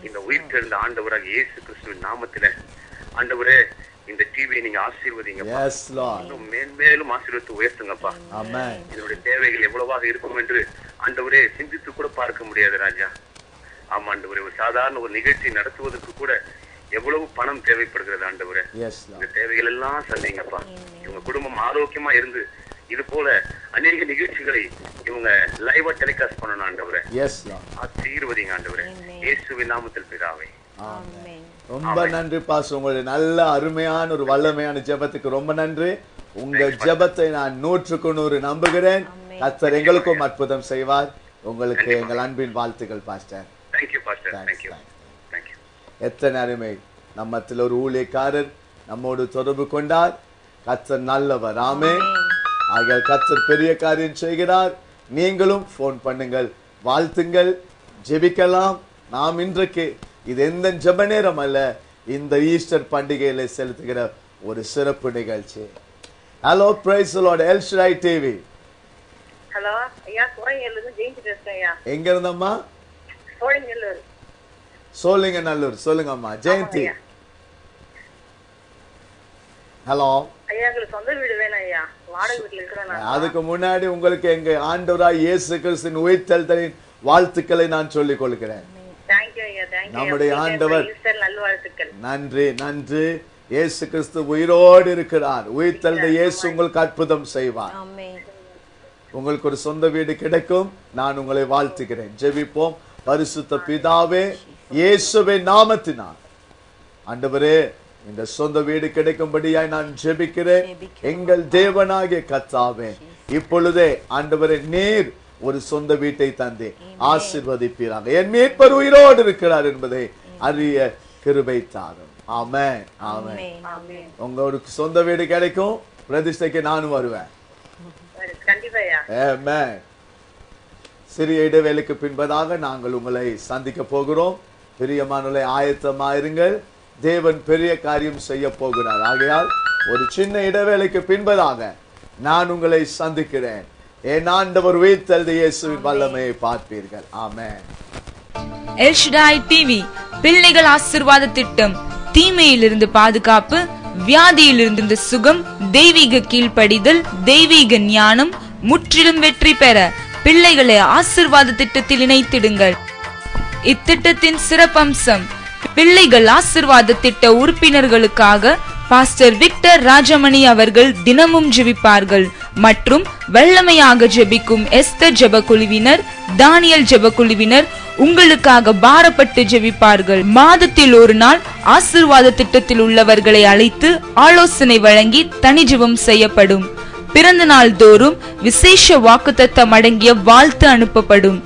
இந்த உயிர்த்தெழுந்த ஆண்டவராக இயேசு கிறிஸ்துவின் நாமத்தில ஆண்டவரே இந்த டிவியை நீங்க ஆசீர்வதிங்க. மேன்மேலும் ஆசீர்வதித்து உயர்த்துங்கப்பா. இதனுடைய தேவைகள் எவ்வளவாக இருக்கும் என்று ஆண்டவரே சிந்தித்து கூட பார்க்க முடியாது ராஜா. ஆமா ஆண்டவரே, ஒரு சாதாரண ஒரு நிகழ்ச்சி நடத்துவதற்கு கூட எவ்வளவு பணம் தேவைப்படுகிறது ஆண்டவரே. இந்த தேவைகள் எல்லாம் சந்திங்கப்பா. இவங்க குடும்பம் ஆரோக்கியமா இருந்து இது போல அநேக நிகழ்ச்சிகளை இவங்க லைவா டெலிகாஸ்ட் பண்ணணும் ஆண்டவரே. ஆசீர்வதிங்க ஆண்டவரே, இயேசுவின் நாமத்தில் பிதாவே. ரொம்ப நன்றி பாஸ், உங்களுடைய நல்ல அருமையான ஒரு வல்லமையான ஜெபத்துக்கு ரொம்ப நன்றி. உங்க ஜெபத்தை நான் 100% நம்புகிறேன். கர்த்தர் எங்களுக்கும் அற்புதம் செய்வார். உங்களுக்கு எங்கள் அன்பின் வாழ்த்துக்கள் pastor. Thank you pastor. Thank you. எத்தனை அருமை. நம்மத்தில் ஒரு ஊழியக்காரர் நம்மோடு தொடர்பு கொண்டார். கர்த்தர் நல்லவர். ஆமென். ஆகையால் கர்த்தர் பெரிய காரியம் செய்கிறார். நீங்களும் போன் பண்ணுங்கள், வாழ்த்துங்கள், ஜெபிக்கலாம். நாம் இன்றைக்கு இது எந்த ஜெப நேரம் அல்ல, இந்த ஈஸ்டர் பண்டிகையில செலுத்துகிற ஒரு சிறப்பு நிகழ்ச்சி. Hello, praise the Lord. El Shaddai TV. Hello ஐயா, சோழிங்கநல்லூர்ல ஜெயிச்சு பேசுறேன் ஐயா. எங்க இருந்தம்மா? சோழிங்கநல்லூர். சோழிங்கநல்லூர். சொல்லுங்க அம்மா. ஜெயந்தி. ஹலோ ஐயா, உங்களுக்கு சொந்த வீடு வேணும் ஐயா. வாடகை வீட்டுல இருக்கிறேன். அதுக்கு முன்னாடி உங்களுக்கு எங்க ஆண்டவராய் இயேசு கிறிஸ்துவின் உயிர்த்தெழுதலின் வாழ்த்துக்களை நான் சொல்லிக் கொள்கிறேன். நம்முடைய ஆண்டவர் நன்றி நன்றி. இயேசு கிறிஸ்து உயிரோடு இருக்கிறார். உயிர்த்தெழுந்த இயேசு உங்களுக்கு அற்புதம் செய்வார். உங்களுக்கு ஒரு சொந்த வீடு கிடைக்கும். நான் உங்களை வாழ்த்துகிறேன். ஜெபிப்போம். பரிசுத்த பிதாவே, இயேசுவின் நாமத்தினால் ஆண்டவரே, இந்த சொந்த வீடு கிடைக்கும்படியாய் நான் ஜெபிக்கிறேன். எங்கள் தேவனாகிய கர்த்தாவே, இப்பொழுதே ஆண்டவரே, நீர் ஒரு சொந்த வீட்டை தந்து ஆசீர்வதிப்பீராக. என் மீட்பர் உயிரோடு இருக்கிறார் என்பதை அறிய கிருபை தாரும். ஆமென், ஆமென். உங்களுக்கு சொந்த வீடு கிடைக்கும். பிரதிஷ்டைக்கு நானும் வருவேன். ஆமென். சிறிய இடைவேளைக்கு பின்பதாக நாங்கள் உங்களை சந்திக்க போகிறோம். பிரியமானவர்களே, ஆயத்தமாயிருங்கள். தேவன் பெரிய காரியம் செய்ய போகிறார். ஆகையால் ஒரு சின்ன இடைவேளைக்கு பின்பதாக நான் உங்களை சந்திக்கிறேன். என் ஆண்டவர் உயிர்த்தெழுந்த இயேசுவின் வல்லமையை பார்ப்பீர்கள். ஆமென். எல் ஷடாய் டிவி பிள்ளைகள் ஆசீர்வாத திட்டம். தீமையிலிருந்து பாதுகாப்பு, வியாதியிலிருந்து சுகம், தெய்வீக கீழ்ப்படிதல், தெய்வீக ஞானம், முற்றிலும் வெற்றி பெற பிள்ளைகளை ஆசீர்வாத திட்டத்தில் இணைத்திடுங்கள். இத்திட்டத்தின் சிறப்பம்சம், பிள்ளைகள் ஆசீர்வாத திட்ட உறுப்பினர்களுக்காக பாஸ்டர் விக்டர் ராஜமணி அவர்கள் தினமும் ஜெபிப்பார்கள். மற்றும் வல்லமையாக ஜெபிக்கும் எஸ்தர் ஜெப குழுவினர், தானியல் ஜெப குழுவினர் உங்களுக்காக பாரப்பட்டு ஜெபிப்பார்கள். மாதத்தில் ஒரு நாள் ஆசீர்வாத திட்டத்தில் உள்ளவர்களை அழைத்து ஆலோசனை வழங்கி தனி ஜெபம் செய்யப்படும். பிறந்த நாள் தோறும் விசேஷ வாக்குத்தத்தம் அடங்கிய வாழ்த்து அனுப்பப்படும்.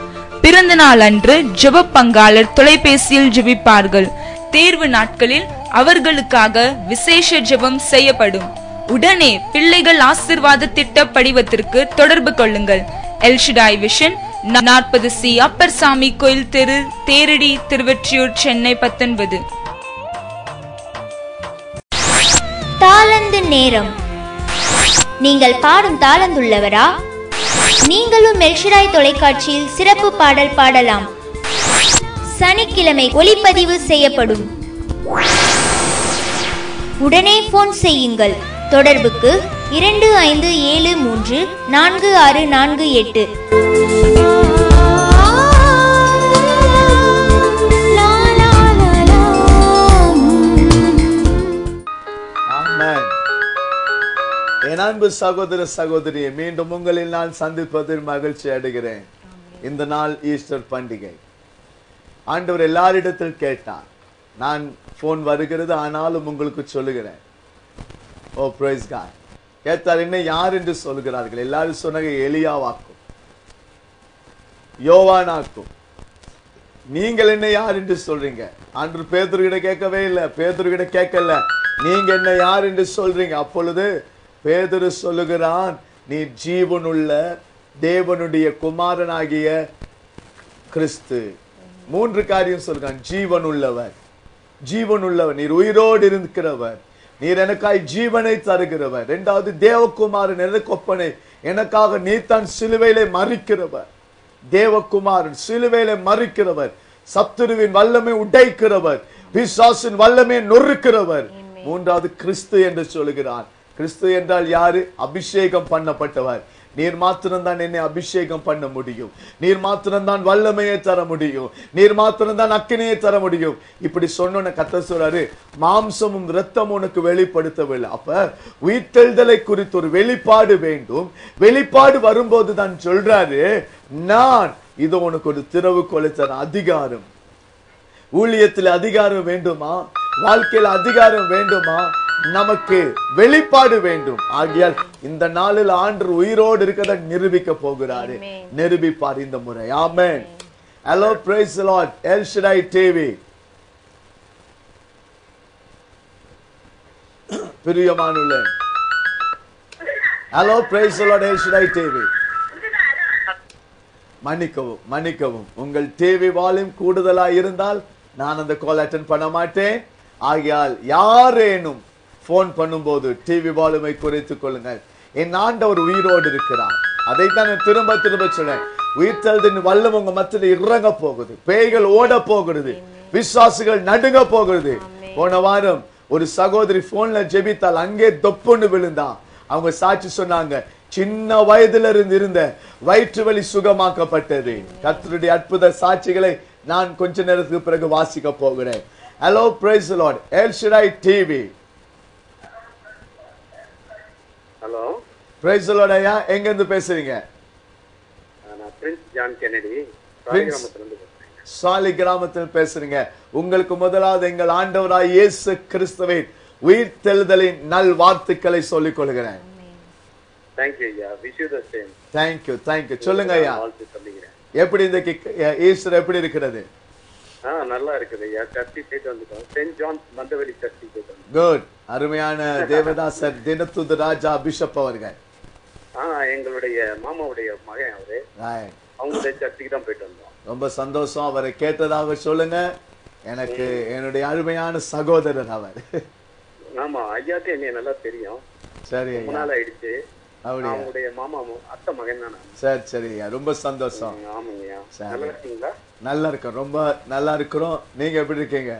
பிறந்த நாள் அன்று ஜெப பங்காளர் தொலைபேசியில் ஜெபிப்பார்கள். தேர்வு நாட்களில் அவர்களுக்காக விசேஷ ஜெபம் செய்யப்படும். உடனே பிள்ளைகள் ஆசீர்வாத திட்ட படிவத்திற்கு தொடர்பு கொள்ளுங்கள். L Shaddai vision, 40C Appar சாமி கோயில் தெரு, தேரடி, திருவொற்றியூர், சென்னை 19. தாளந்து நேரம். நீங்கள் பாடும் தாளந்துள்ளவரா? நீங்களும் எல் ஷடாய் தொலைக்காட்சியில் சிறப்பு பாடல் பாடலாம். சனிக்கிழமை ஒளிப்பதிவு செய்யப்படும். உடனே போன் செய்யுங்கள். தொடர்புக்கு 25734648. என் அன்பு சகோதர சகோதரியை மீண்டும் உங்களில் நான் சந்திப்பதில் மகிழ்ச்சி அடைகிறேன். இந்த நாள் ஈஸ்டர் பண்டிகை. ஆண்டவர் எல்லாரிடத்தில் கேட்டார். நான் போன் வருகிறது, ஆனாலும் உங்களுக்கு சொல்லுகிறேன். ஓ பிரைஸ் காட். கேட்டார், என்ன யார் என்று சொல்கிறார்கள்? எல்லாரும் சொன்னாங்க, எலியாவாக்கும், யோவானாக்கும். நீங்கள் என்ன யார் என்று சொல்றீங்க? ஆண்டவர் பேதுருகிட்ட கேட்கவே இல்லை. பேதுருகிட்ட கேட்கல, நீங்க என்ன யார் என்று சொல்றீங்க? அப்பொழுது பேதுரு சொல்லுகிறான், நீ ஜீவனுள்ள தேவனுடைய குமாரனாகிய கிறிஸ்து. 3 காரியம் சொல்றான். ஜீவனுள்ளவர், ஜீவனுள்ளவர், நீர் உயிரோடு இருக்கிறவர், நீர் எனக்காய் ஜீவனை தருகிறவர். 2வது தேவகுமாரன், எனக்கொப்பனை, எனக்காக நீ தான் சிலுவையிலே மரிக்கிறவர். தேவகுமாரன் சிலுவையிலே மரிக்கிறவர். சத்துருவின் வல்லமை உடைக்கிறவர், பிசாசின் வல்லமை நொறுக்கிறவர். மூன்றாவது கிறிஸ்து என்று சொல்கிறார். கிறிஸ்து என்றால் யாரு? அபிஷேகம் பண்ணப்பட்டவர். நீர் மாத்திரம்தான் என்னை அபிஷேகம் பண்ண முடியும், நீர் மாத்திரம்தான் வல்லமையை தர முடியும், நீர் மாத்திரம்தான் அக்கினியை தர முடியும். இப்படி சொன்ன கர்த்தர் சொல்றாரு, மாம்சமும் இரத்தமும் உனக்கு வெளிப்படுத்தவில்லை. அப்ப உயிர்த்தெழுதலை குறித்து ஒரு வெளிப்பாடு வேண்டும். வெளிப்பாடு வரும்போது தான் சொல்றாரு, நான் இது உனக்கு ஒரு திறவுகோலை தர அதிகாரம். ஊழியத்தில் அதிகாரம் வேண்டுமா? வாழ்க்கையில் அதிகாரம் வேண்டுமா? நமக்கு வெளிப்பாடு வேண்டும். ஆகியால் இந்த நாளில் ஆண்டவர் உயிரோடு இருக்கிறத நிரூபிக்க போகிறாரு, நிரூபிப்பார் இந்த முறை. Amen. Hello, praise the Lord. El Shaddai TV பிரியமானுள்ள, hello, praise the Lord. El Shaddai TV மன்னிக்கவும் உங்கள் டிவி வால்யூம் கூடுதலா இருந்தால் நான் அந்த கால் அட்டெண்ட் பண்ண மாட்டேன். ஆகையால் யாரேனும் போன் பண்ணும்போது டிவி வால்யூமை குறைத்துக் கொள்ளுங்கள். என் ஆண்டவர் உயிரோடு இருக்கிறார். அதைத்தான் திரும்ப திரும்ப சொல்றேன். உயிர்த்தெழுதலின் வல்லமை உங்க மத்தியில் இறங்க போகுது. பேய்கள் ஓட போகிறது, விசுவாசிகள் நடுங்க போகிறது. போன வாரம் ஒரு சகோதரி போன்ல ஜெபித்தால் அங்கே தொப்புன்னு விழுந்தா. அவங்க சாட்சி சொன்னாங்க, சின்ன வயதுல இருந்த வயிற்று வலி சுகமாக்கப்பட்டது. கர்த்தருடைய அற்புத சாட்சிகளை நான் கொஞ்ச நேரத்துக்கு பிறகு வாசிக்க போகிறேன். Hello, praise the Lord. El Shaddai TV. Hello, praise the Lord. ஐயா, எங்க இருந்து பேசுறீங்க? நான் பிரின்ஸ் ஜான் கென்னடி, சாலி கிராமத்தில் பேசுறீங்க. உங்களுக்கு முதலாவது எங்கள் ஆண்டவராய் இயேசு கிறிஸ்துவின் உயிர்த்தெழுதலின் நல் வார்த்தைகளை சொல்லிக் கொள்கிறேன். Thank you ஐயா. Wish you the same. Thank you. சொல்லுங்க ஐயா, எப்படி இந்த ஈஸ்டர் எப்படி இருக்கிறது? நல்லா இருக்குது ஐயா. சர்ச்சி போயிட்டு வந்துட்டோம். செயின்ட் ஜான் மந்தவெளி சர்ச்சி போயிட்டு வந்தோம். குட். அருமையான தேவதாசர் தினத்துது ராஜா பிஷப் அவர்கள் எங்களுடைய மாமாவுடைய மகன் அவரு, அவங்களுடைய சர்ச்சுக்கு தான் போயிட்டு வந்தோம். ரொம்ப சந்தோஷம். அவரை கேட்டதாக சொல்லுங்க. எனக்கு என்னுடைய அருமையான சகோதரர் அவர். ஆமா, ஐயாக்கு என்னைய நல்லா தெரியும். சரி, நாள் ஆயிடுச்சு. அவங்களுடைய மாமா அத்தை மகன் தான். சரி சரி ஐயா, ரொம்ப சந்தோஷம். ஆமாங்கய்யா. நல்லா இருக்கீங்களா? நல்லா இருக்கோம், ரொம்ப நல்லா இருக்கிறோம். நீங்க எப்படி இருக்கீங்க?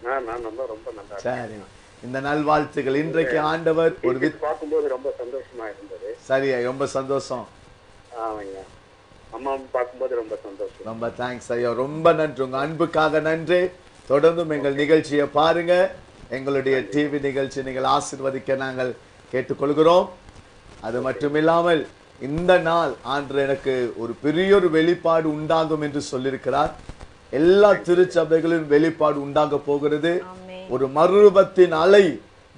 நான் ரொம்ப நல்லா. சரி, இந்த நல்வாழ்த்துக்கள். இன்றைக்கு ஆண்டவர் ஒரு பார்க்கும்போது ரொம்ப சந்தோஷமா இருந்தது. சரியா, ரொம்ப சந்தோஷம். ஆமாங்கய்யா, அம்மா பார்க்கும்போது ரொம்ப சந்தோஷம். ரொம்ப தேங்க்ஸ் ஐயா, ரொம்ப நன்றி. உங்க அன்புக்காக நன்றி. தொடர்ந்தும் எங்கள் நிகழ்ச்சியை பாருங்க. எங்களுடைய டிவி நிகழ்ச்சி நீங்கள் ஆசீர்வதிக்க நாங்கள் கேட்டுக்கொள்கிறோம். அது மட்டுமில்லாமல் இந்த நாள் ஆண்டவர் எனக்கு ஒரு பெரிய ஒரு வெளிப்பாடு உண்டாகும் என்று சொல்லியிருக்கிறார். எல்லா திருச்சபைகளிலும் வெளிப்பாடு உண்டாக போகிறது. ஒரு மறுரூபத்தின் அலை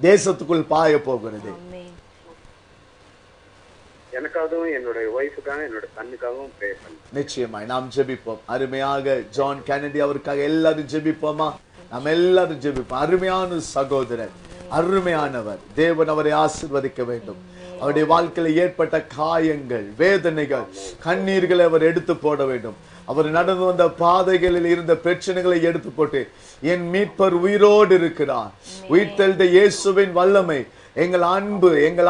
தேசத்துக்குள் பாய போகிறது. எனக்காகவும் என்னுடைய ஒய்ஃபுக்காக என்னோட கண்ணுக்காகவும் ப்ரே பண்ணு. நிச்சயமாய் நாம் ஜெபிப்போம். அருமையாக ஜான் கென்னடி அவருக்காக எல்லாரும் ஜெபிப்போமா? நாம் எல்லாரும் ஜெபிப்போம். அருமையான சகோதரர், அருமையானவர். தேவன் அவரை ஆசீர்வதிக்க வேண்டும். அவருடைய வாழ்க்கையில் ஏற்பட்ட காயங்கள், வேதனைகள், கண்ணீர்களை அவர் எடுத்து போட வேண்டும். அவர் நடந்து வந்த பாதைகளில் இருந்த பிரச்சனைகளை எடுத்து போட்டு, என் மீட்பர் உயிரோடு இருக்கிறார். உயிர்த்தெழுந்த இயேசுவின் வல்லமை எங்கள்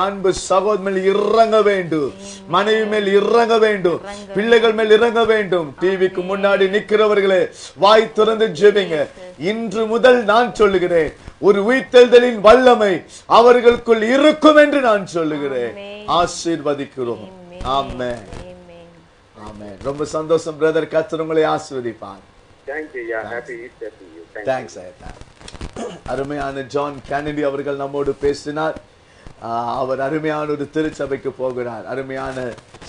அன்பு சகோதரர் மேல் இறங்க வேண்டும், மனைவி மேல் இறங்க வேண்டும், பிள்ளைகள் மேல் இறங்க வேண்டும். டிவிக்கு முன்னாடி நிற்கிறவர்களே, வாய் திறந்து ஜெபிங்க. இன்று முதல் நான் சொல்லுகிறேன், ஒரு உயிர்த்தெழுதலின் வல்லமை அவர்களுக்குள் இருக்கும் என்று நான் சொல்லுகிறேன். ஆசீர்வதிக்கிறோம். ஆமென், ஆமென். ரொம்ப சந்தோஷம் பிரதர். கர்த்தர் உங்களை ஆசீர்வதிப்பார். Thank you. Yeah, happy Easter to you. Thanks. அருமையான ஜான் கென்னடி அவர்கள் நம்மோடு பேசினார். அவர் அருமையான ஒரு திருச்சபைக்கு போகிறார். அருமையான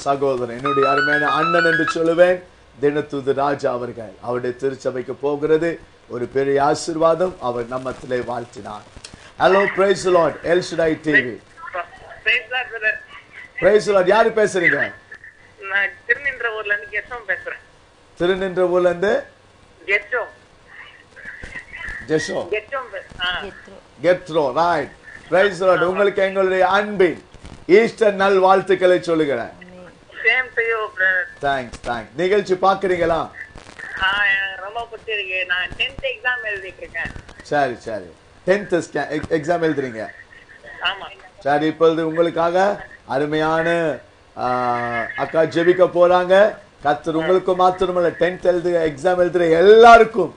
சகோதரன், என்னுடைய அருமையான அண்ணன் என்று சொல்லுவேன், தினத்துது ராஜா அவர்கள் அவருடைய திருச்சபைக்கு போகிறது. ஒரு பெரிய ஆசீர்வாதம். அவர் நம்மத்திலே வாழ்த்தினார். Hello, praise the Lord. El Shaddai TV. Praise the Lord. யாரு பேசுறீங்க? நான் திருநின்றவூர்ல இருந்து கெஸ்டம் பேசுறேன். திருநின்றவூர்ல இருந்து கெத்ரோ. ரைட். Praise the Lord. உங்களுக்கு எங்களுடைய அன்பின் ஈஸ்டர் நல் வாழ்த்துக்களை சொல்லுகிறேன். Same to you brother. Thanks. நிகழ்ச்சி பாக்குறீங்களா? ரொம்ப பிடிச்சிருக்கு. நான் 10th எக்ஸாம் எழுதிட்டு இருக்கேன். சரி 10th எக்ஸாம் எழுதுறீங்க? ஆமா. சரி, இப்பொழுது உங்களுக்காக அருமையான அக்கா ஜெபிக்க போறாங்க. கர்த்தர் உங்களுக்கு மாத்திரமல்ல 10th எழுதுற எக்ஸாம் எழுதுற எல்லாருக்கும்